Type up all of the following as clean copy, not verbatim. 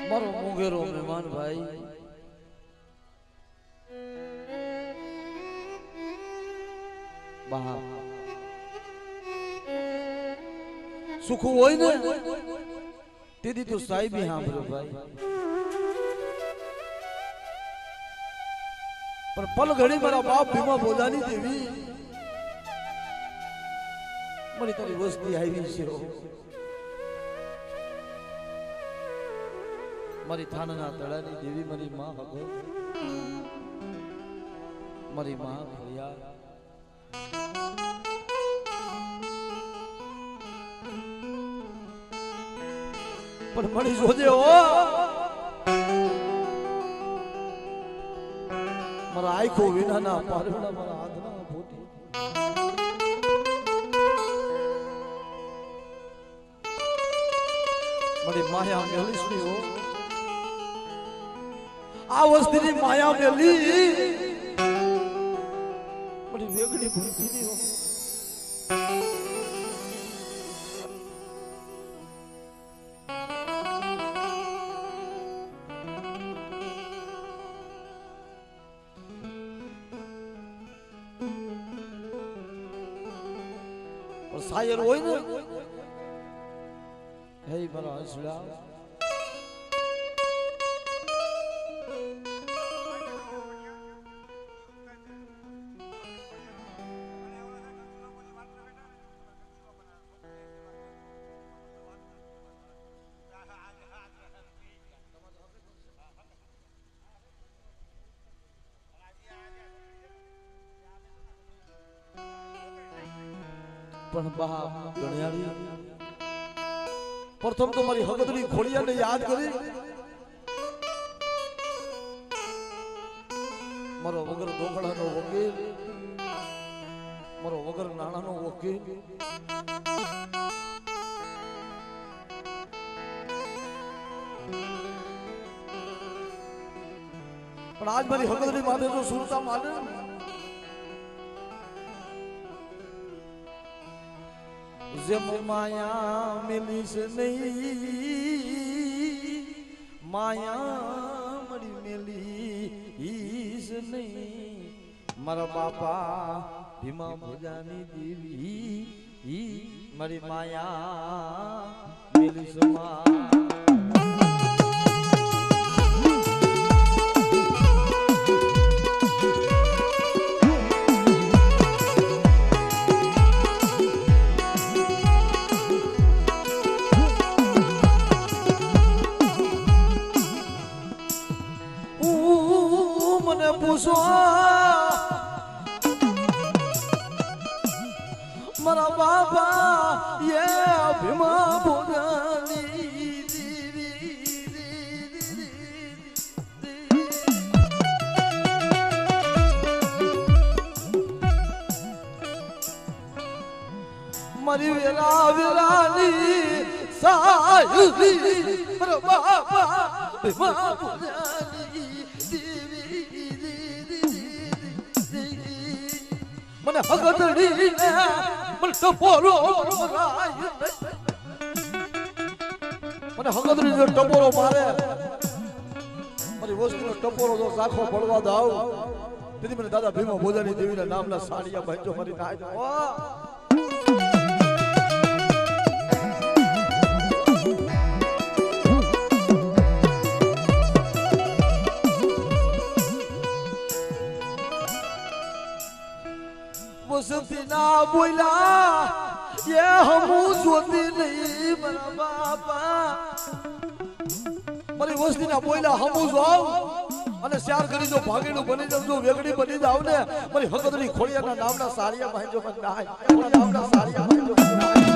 મારો મોગેરો મહેમાન ભાઈ બા સુખ હોય ને તેથી તો સાહેબી સાંભળો ભાઈ પણ પલ ઘડી મારા બાપ ભીમા બોલાની દેવી મારી તારી વસ્તી આવી છે મારી થાનના તળાની દેવી મારી માં હગો મારી માં ખોડિયાર પણ મળી જોજે હો મારા આંખો વિનાના પારણા મારા હાથના ફોટી મારી માયા મેલીશની હો આ વસ્તીની માયા મેલી મારી વેગડી ભૂલતી હો શાયર હોય ને હે મારા હસડા પણ બા ગણ્યાળી પ્રથમ તો મારી હગદરી ખોડિયાને યાદ કરી મારો વગર દોખડાનો વકીલ મારો વગર નાણાનો વકીલ પણ આજ મારી હગદરી માથે જો સુરતા માને જેમ માયા મેલીશ નહીં માયા મરી મેલીશ નહીં મારા બાપા ભીમા ભોજાની દેવી મારી માયા મેલીશ માં પૂછો મારા બાપા એ ભીમા ભોગાની મારી વેલા વેલાની સાયરી મારા બાપા ભીમા ભોગાની મને હગદડી ને મને ટપોરો મને હગદડી ને ટપોરો મારે મારી વસ્તુનો ટપોરો જો સાખો પડવા દાવ તેથી મને દાદા ભીમા ભોજાની દેવીના નામના સાડિયા ભાઈજો મારી નાય વસંતી ના બોલા એ હમું જોતી નહીં મારા બાપા મારી વસ્તી ના બોલા હમું જોઉં અને ચાર કરી જો ભાગીનું બની જાવ જો વેગડી બની જાવ ને મારી હકદરી ખોડિયાના નામના સારિયા ભાઈજો મને નાય નામના સારિયા ભાઈજો મને નાય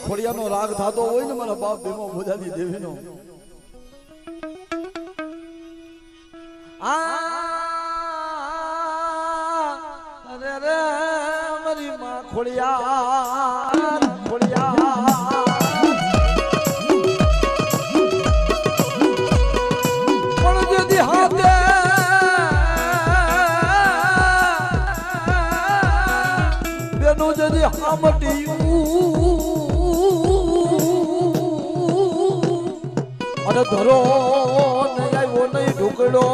ખોડિયાનો રાગ થતો હોય ને મારા બાપ ભીમો ભોજાની દેવીનો અરે રે મારી માં ખોડિયા પણ જદી હાથે બેનો જદી હામટી અને ધરો નહીં આવ્યો નહીં ઢોકળો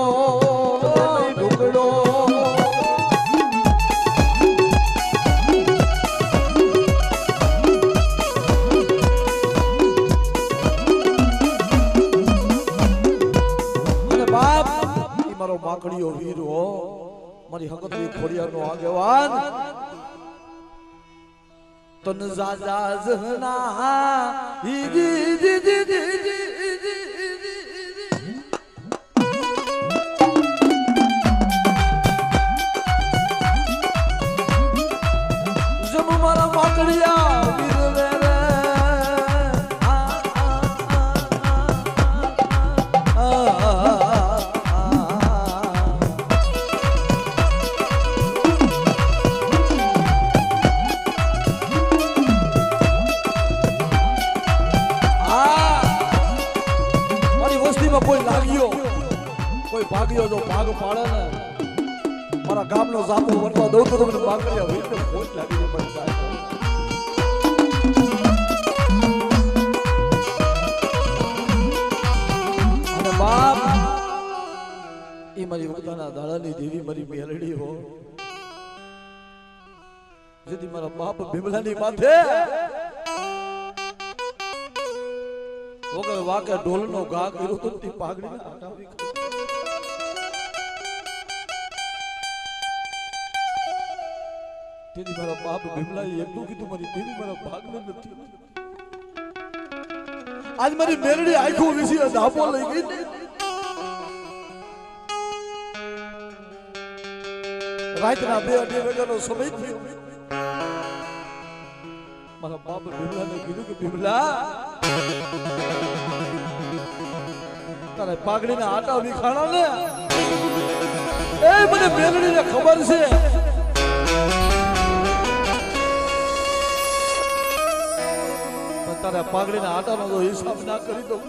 અને બાપ ઈ મારો માકડીયો વીર હો મારી હકતરી ખોડિયારનો આગેવાન તન ઝાઝા ઝહના ઈ જી કોઈ લાગ્યો કોઈ ભાગ્યો તો ભાગ પાડે ને મારા ગામનો જાપો વરવા દઉં તો તમને ભાગડ્યા હોય તો ભોજ લાગી જાય અને બાપ ઈ મારી ઉતાના દાડાની દેવી મારી મેલડી હો જેથી મારા બાપ ભીમલાની માથે વગર વાકે ઢોલનો ઘા કર્યો તો તે પાઘડીને હટાવી તેથી મારા બાપ ભીમલાએ એટલું કીધું મારી દેવી મારા ભાગને નથી આજ મારી મેરડી આંખો વિશે ધાપો લઈ ગઈ ને રાતના 2-2 વાગ્યાનો સમય થયો મારા બાપ ભીમલાને કીધું કે ભીમલા તારે પાઘડીના આટા વિખાણા ને એ મને મેલડીને ખબર છે પણ તારા પાઘડીના આટાનો જો હિસાબ ના કરી દઉં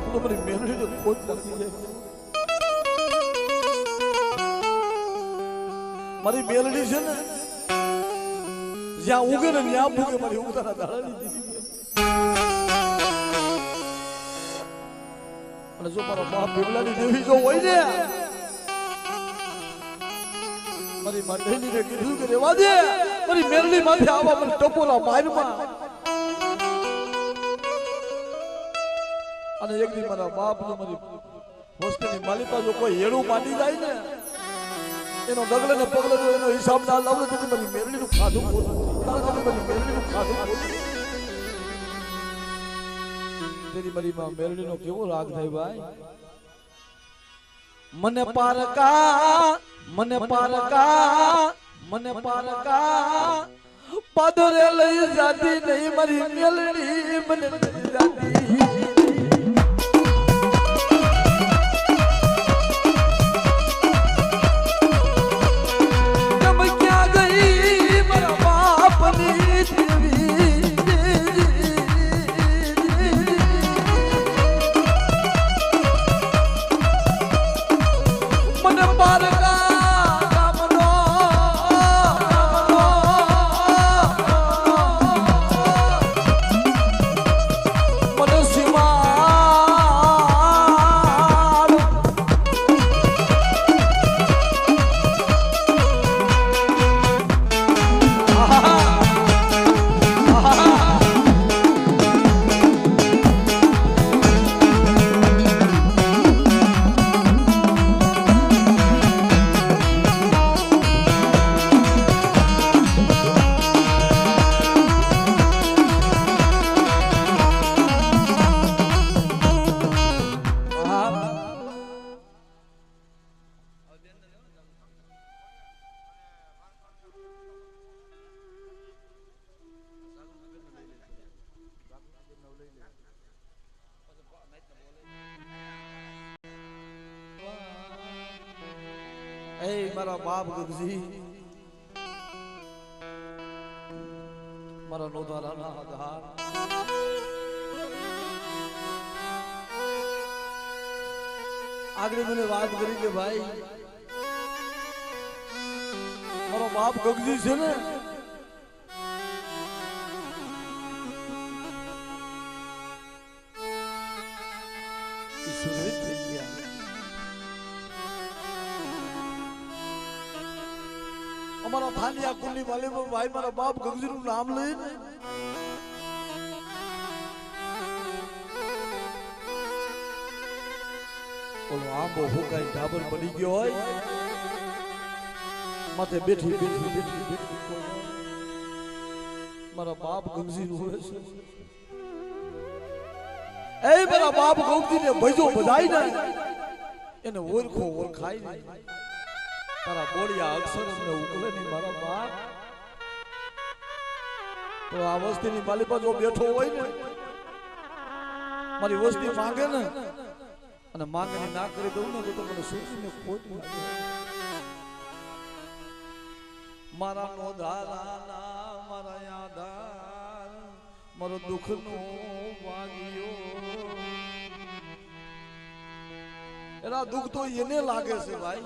તો મારી મેલડીને ખોટ લાગી જાય મારી મેલડી છે ને જ્યાં ઉગે ને ત્યાં ભૂગે મારી ઉતારા દાડાની દીધી અને જો મારા બાપ ભીમલાની દેવી જો હોય ને મારી મંડળીને કીધું કે રેવા દે મારી મેરડી માથે આવા મને ટપોલા મારમાં અને એક દી મારા બાપ ને મારી હોસ્ટેલની માલિકા જો કોઈ હેડું માંડી જાય ને એનો ડગલે ને પગલે એનો હિસાબ ના લાવે તો મારી મેરડીનું ખાધું મારી મેરડીનું ખાધું તેરી મારી માં મેરડીનો કેવો રાગ થાય ભાઈ મને પારકા પાદરે લઈ જાતી નહીં મારી મેલડી મને લઈ જાતી મારા બાપ ગગજી મારા નોધારાના આધાર આગળ મને વાત કરી કે ભાઈ મારો બાપ ગગજી છે ને સુરત થઈ ગયા અમારા થાનિયા કુંડલી વાલીમાં ભાઈ મારા બાપ ગગજી નું નામ લઈને ઓલો આંબો હુકાઈ ઢાબર પડી ગયો હોય માથે બેઠી બેઠી બેઠી બેઠી મારા બાપ ગગજી નું હોય છે એ મારા બાપ ગગજી ને ભજો બધાઈ ને એને ઓળખો ઓળખાય નહીં તારા બોડિયા અક્ષર અમને ઉકલે નહીં મારા બાપ તો આ વસ્તીની માલિકા જો બેઠો હોય ને મારી વસ્તી માંગે ને અને માંગણી ના કરી દઉં ને તો મને સોચીને ખોટું લાગે મારા નોધારાના મારા યાદાર મારો દુઃખનો વાગ્યો એના દુઃખ તો એને લાગે છે ભાઈ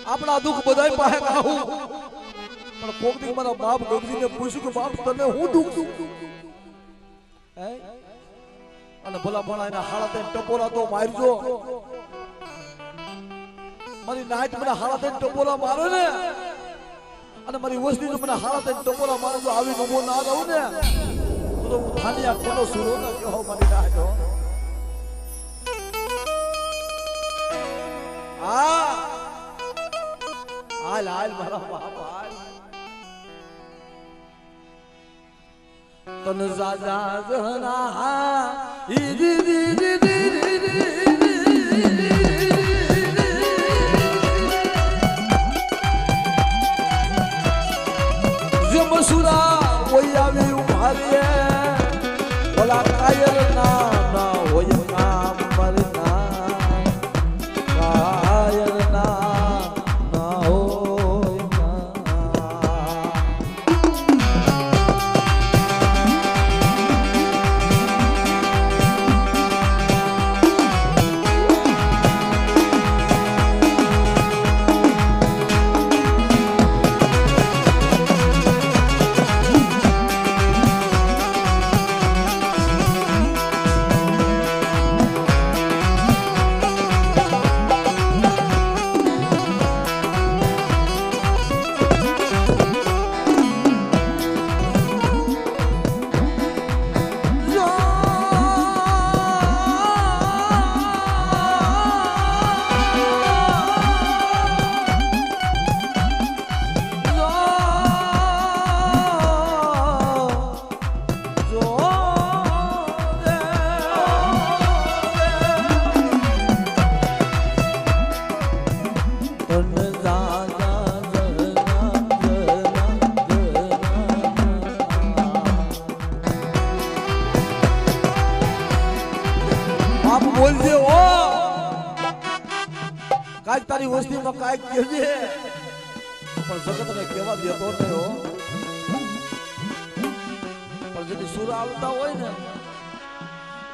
આપણા દુઃખ બધાય પાસે કાહું પણ કોક દી મારા બાપ ગગજીને પૂછ્યું કે બાપ તને હું દુઃખ હે અને ભલા ભલા એના હાળતે ટપોરા તો મારજો મારી નાઈટ મને હાળતે ટપોરા મારે ને અને મારી વસ્તી જો મને હાળતે ટપોરા મારે તો આવી નમો ના રહું ને તો હું થાનિયા કોનો સુરો ન કહો મારી નાઈટ હા હાલ હાલ મારા બાપ હાલ તન જાજા જના હા ઈ દી દી દી દી જો મસુરા કોઈ આવી ઉભારીએ ભલા કાયર ના હોય નામ મરના કાયર ના હોય બોલજે ઓ કાઈ તારી વસ્તીમાં કાઈ કહેજે પણ જગતને કહેવા દેતો નહીં હો પણ જેથી સુર આવતા હોય ને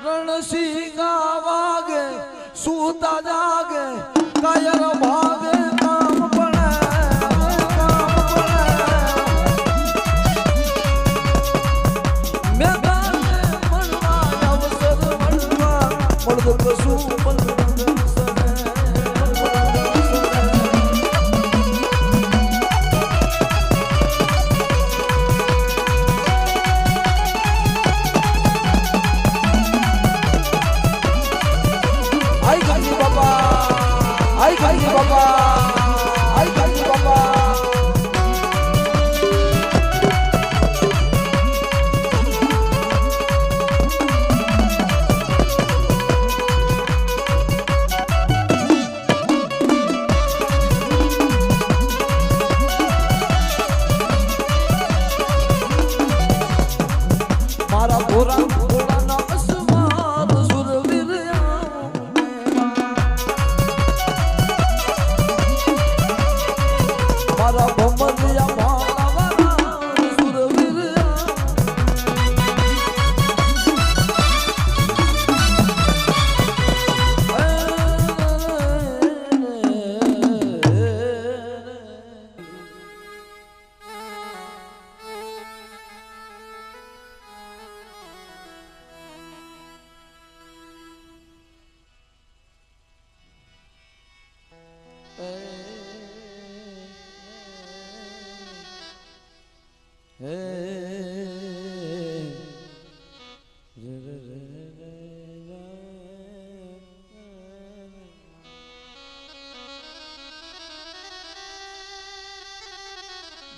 રણસિંગા વાગે સૂતા જાગે કાયર ભાગે કામ પડે Ai Khaji Baba મારા ભમરિયા માળવાના સુરવીર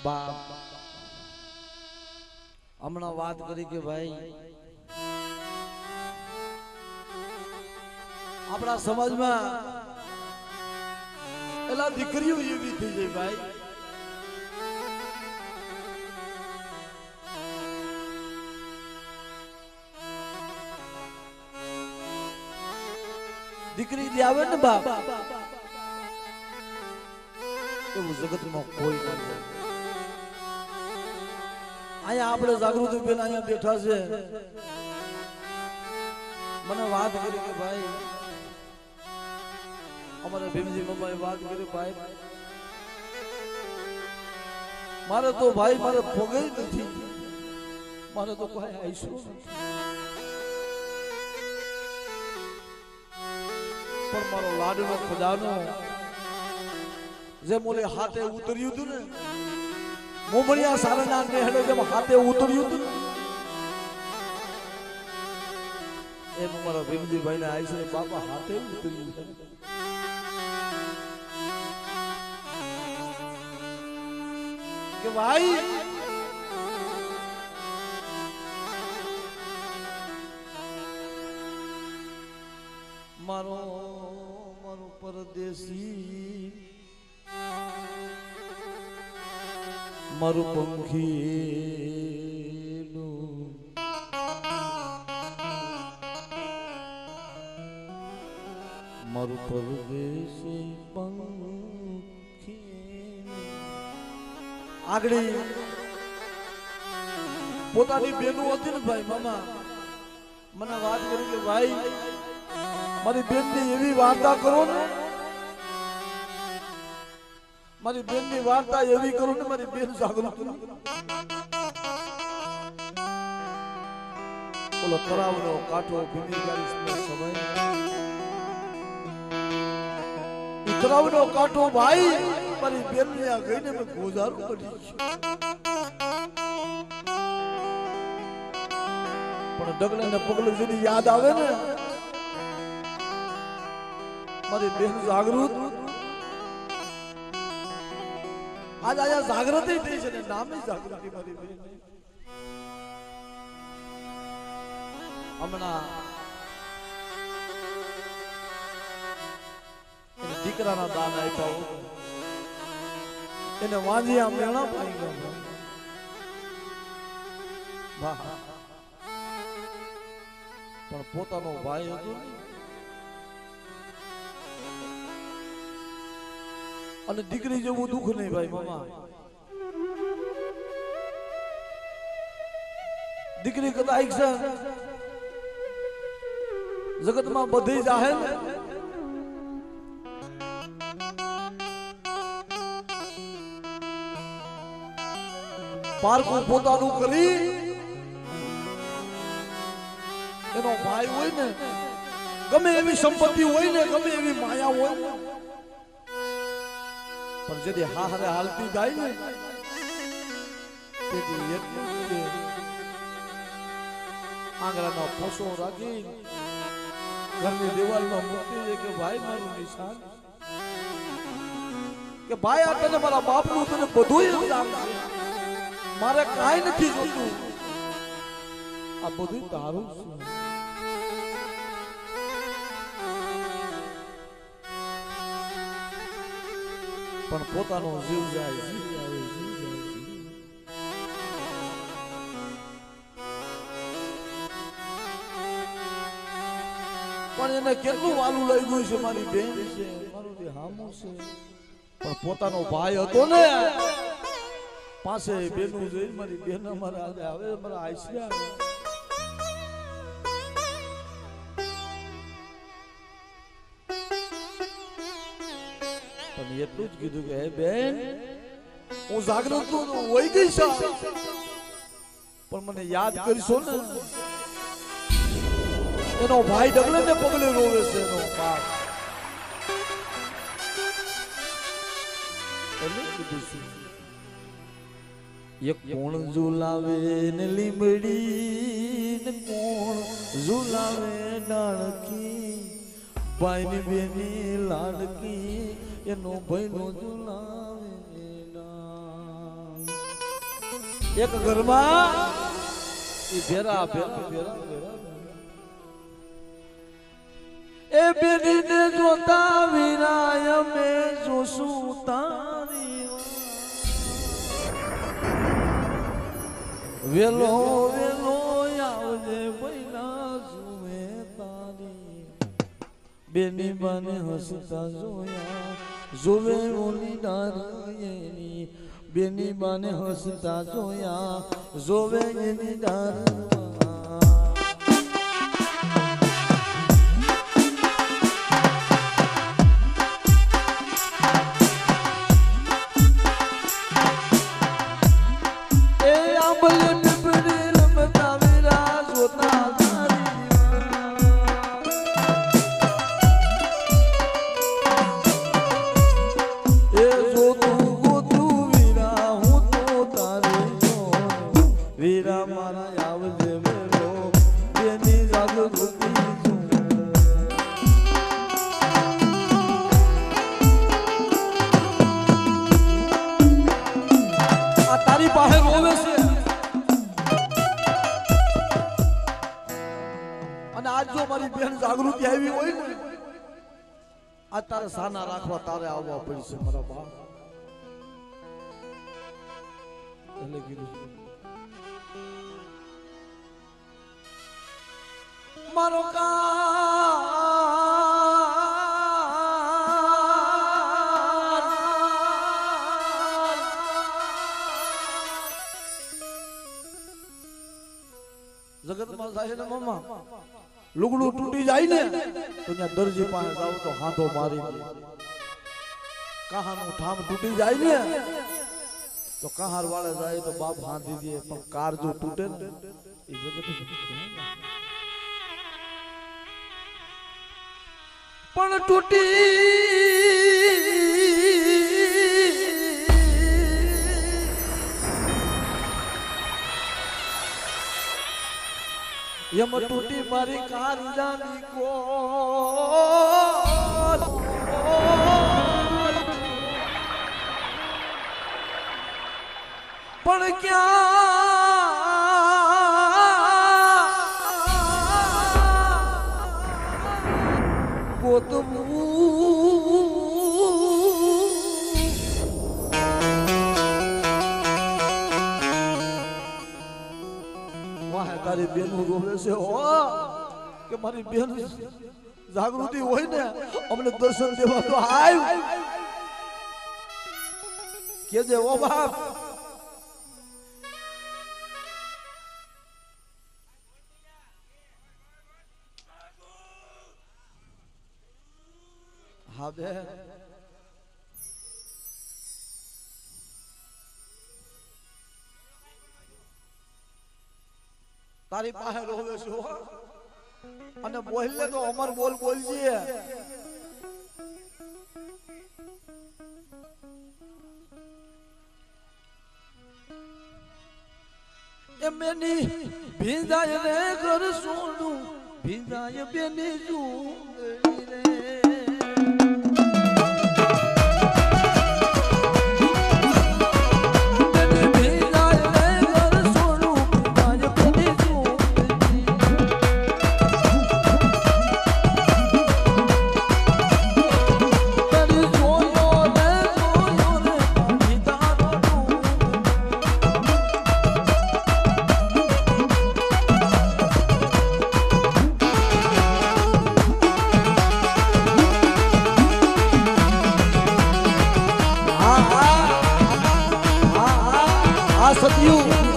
બાપ હમણાં વાત કરી કે ભાઈ આપણા સમાજમાં એલા દીકરીઓ એવી થઈ જાય ભાઈ દીકરી જે આવે ને બાપ એવું જગતમાં કોઈ નથી અહીંયા આપણે જાગૃતિ બેન અહીંયા બેઠા છે મને વાત કરી કે ભાઈ અમારા ભીમજી મમ્માએ વાત કરી ભાઈ મારે તો ભાઈ મારે ભોગઈ નથી મારે તો કોઈ આઈશું નથી પણ મારો લાડનો ખજાનો જે મોલે હાથે ઉતર્યું હતું ને મોમણિયા સારના નેહડે જેમ હાથે ઉતર્યું હતું એમ મારા ભીમજીભાઈ ને આઈ છે બાપા હાથે ઉતર્યું છે કે ભાઈ મારો મારો પરદેશી મારું પંખીનું મારું પરદેશી પંખીનું આગળ પોતાની બેનું હતી ને ભાઈ મામા મને વાત કરી કે ભાઈ મારી બેન ની એવી વાર્તા કરો ને મારી બેન ની વાર્તા એવી કરું ને મારી બેન જાગૃત ઓલો તળાવનો કાંઠો ભીની ગાડી સમય ઈ તળાવનો કાંઠો ભાઈ મારી બેન ને આ ગઈને મેં ગોજારું કરી પણ ડગલે ને પગલે જેની યાદ આવે ને મારી બેન જાગૃત આજ આયા જાગૃતિ થઈ છે ને નામે જાગૃતિ મારી બેન હમણાં દીકરાના દાન આપ્યા એને વાંજિયા મેળા પાઈ ગયા વાહ પણ પોતાનો ભાઈ હતો અને દીકરી જેવું દુઃખ નહીં ભાઈ મામા દીકરી કદાચ છે જગતમાં બધી જાહે ને પારકું પોતાનું કરી એનો ભાઈ હોય ને ગમે એવી સંપત્તિ હોય ને ગમે એવી માયા હોય ને પણ જેથી હારે હાલતી જાય ને તેથી એટલું આંગળાનો પોસો રાખી ઘરની દિવાલમાં મૂકી દે કે ભાઈ મારું નિશાન કે ભાઈ આ તને મારા બાપનું તને બધું ઇલ્ઝામ છે મારે કાંઈ નથી જોતું આ બધું તારું છે પણ પોતાનો જીવ જાય જીવ આવે જીવ જાય પણ એને કેટલું વાલું લઈ ગયું છે મારી બેન છે મારું જે હામું છે પણ પોતાનો ભાઈ હતો ને પાસે બેનું જોઈ મારી બેન અમારે આજે આવે મારા આઈસ્યા પણ એટલું જ કીધું કે હે બેન હું જાગૃત હોય ગઈ છું પણ મને યાદ કરશો ને એનો ભાઈ ડગલે ને પગલે રોવે છે એનો બાપ એક કોણ ઝુલાવે ને લીમડી ને કોણ ઝુલાવે ડાળકી ભાઈ ની બેની લાડકી એનો ભાઈ નો ઝુલાવે એક ઘરમાં એ ભેરા ભેરા ભેરા ભેરા એ બેની ને જોતા વિરાય મે જોશું તારી વેલો વેલો આવજે બૈના જુએ તારી બેની બાને હસતા જોયા જોવે ઓલી ડારયેની બેની બાને હસતા જોયા જોવે એની ડાર જાગૃતિ આવી હોય ને આ તારે સાના રાખવા તારે આવવા પડશે મારા બાપ એટલે કીધું મારો જગતમાં જાય ને મમ્મા લુગડું તૂટી જાય ને તો ત્યાં દરજી પાસે જાવ તો હાથો મારી દે કહાનું ઠામ તૂટી જાય ને તો કહાર વાળે જાય તો બાપ હાથી દે પણ કાર જો તૂટે ને એ જગત પણ તૂટી યમ તૂટી મારી કાર જાની કો પણ ક્યાં ગોતવું તારી બેન રોવે છે કે મારી બેન જાગૃતિ હોય ને અમને દર્શન દેવા તો આવ કે જે ઓ બાપ હા બે તારી પાસે રોવે છે અને બોલલે તો અમર બોલ બોલજે એ મેની ભીંજાય રે ઘર સોનું ભીંજાય બેની જુંગળી રે આ સત્યું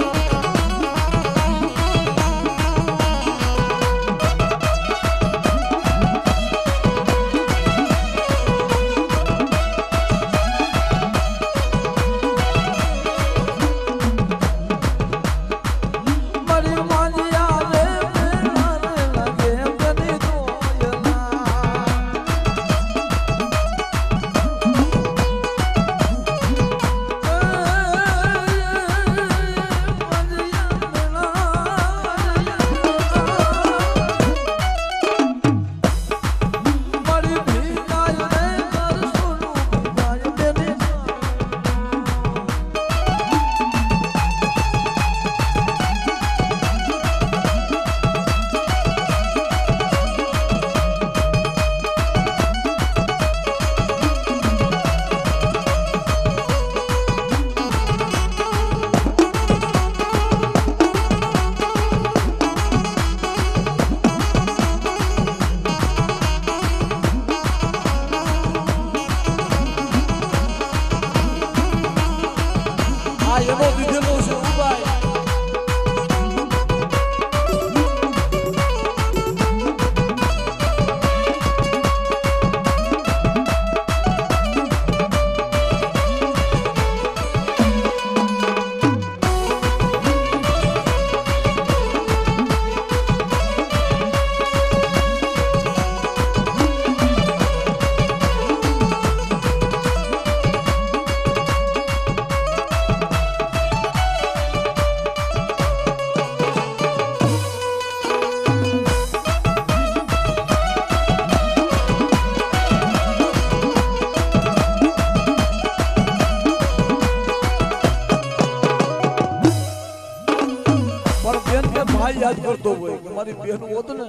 યાદ કરતો હોય કે મારી બેન હોત ને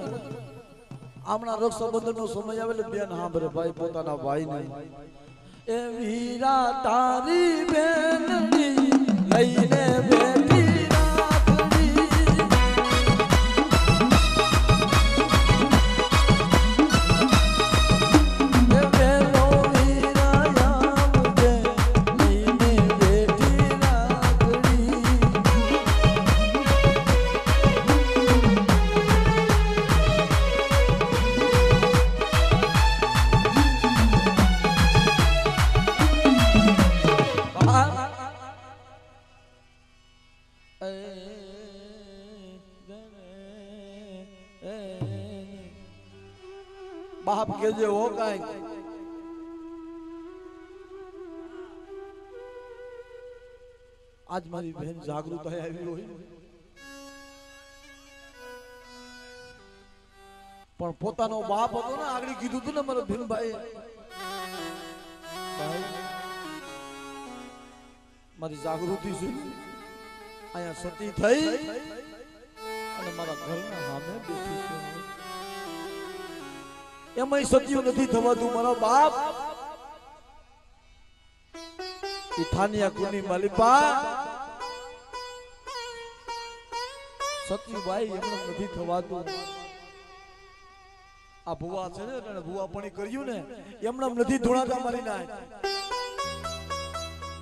આમણા રક્ષાબંધનનો સમય આવે એટલે બેન સાંભળે ભાઈ પોતાના ભાઈને એ વીરા તારી બેનની લઈને બેઠી બાપ કે જે હો કાઈ આજ મારી બહેન જાગૃત આવી હોય પણ પોતાનો બાપ હતો ને આગળ કીધું હતું ને મારો ભીમભાઈ મારી જાગૃતિ છે અહીંયા સતી થઈ અને મારા ઘરના સામે બેઠી છે એમાં સત્યું નથી થવાતું મારો બાપ થાનિયા કુની માલિપા સત્યું ભાઈ એમણે નથી થવાતું આ ભુવા છે ને એને ભુવા પણ કર્યું ને એમણે નથી ધૂણાતા મારી ના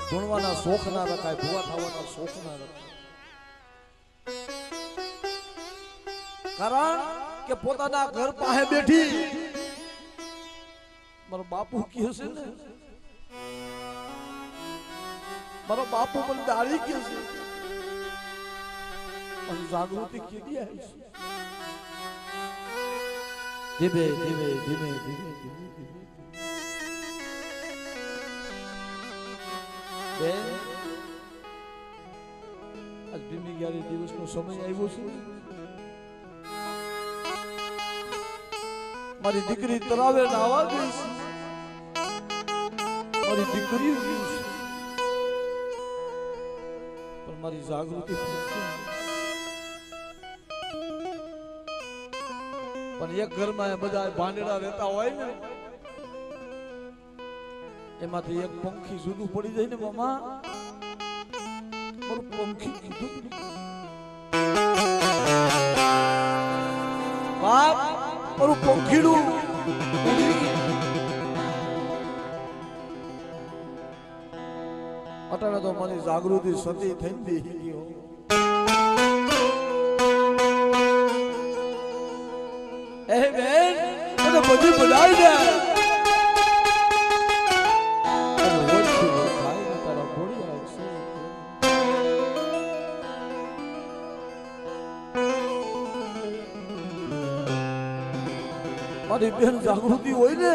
ધૂણવાના શોખ ના રખાય ભુવા થવાના શોખ ના રખાય કારણ કે પોતાના ઘર પાસે બેઠી મારો બાપુ કહે છે ને મારો બાપુ મને દાડી કહે છે પણ જાગૃતિ કેદી આવી છે ધીમે ધીમે ધીમે ધીમે ધીમે આજ ભીમી ગ્યારી દિવસનો સમય આવ્યો છે મારી દીકરી તરાવે નાવા ગઈ છે મારી દીકરી પણ મારી જાગૃતિ પણ એક ઘરમાં બધા ભાંડેડા રહેતા હોય ને એમાંથી એક પંખી જુદું પડી જાય ને મામા મારું પંખી કીધું બાપ મારું પંખીડું અટાણે તો મારી જાગૃતિ સતી થઈને બેહી ગયો. એ બેન મને બધી બધાઈ દે. મારી બેન જાગૃતિ હોય ને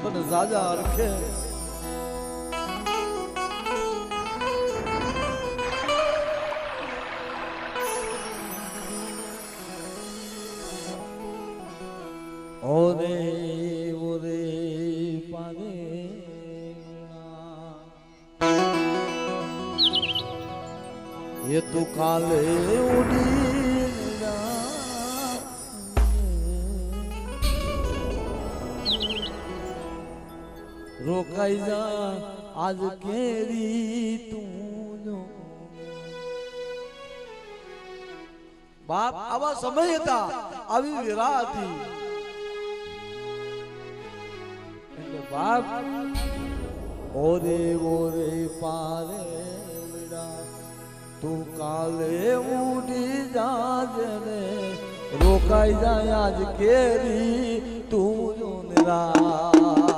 મને જાજા રખે. ઓરે ઓરે પાને ये तो काले उड़ी रोकाई जा आज केरी તું બાપ આવા સમય હતા આવી વેરા હતી એટલે બાપ ઓરે ઓરે પારે તું કાલે ઉડી જાજે ને રોકાઈ જાય આજ કેરી તું જો નિરા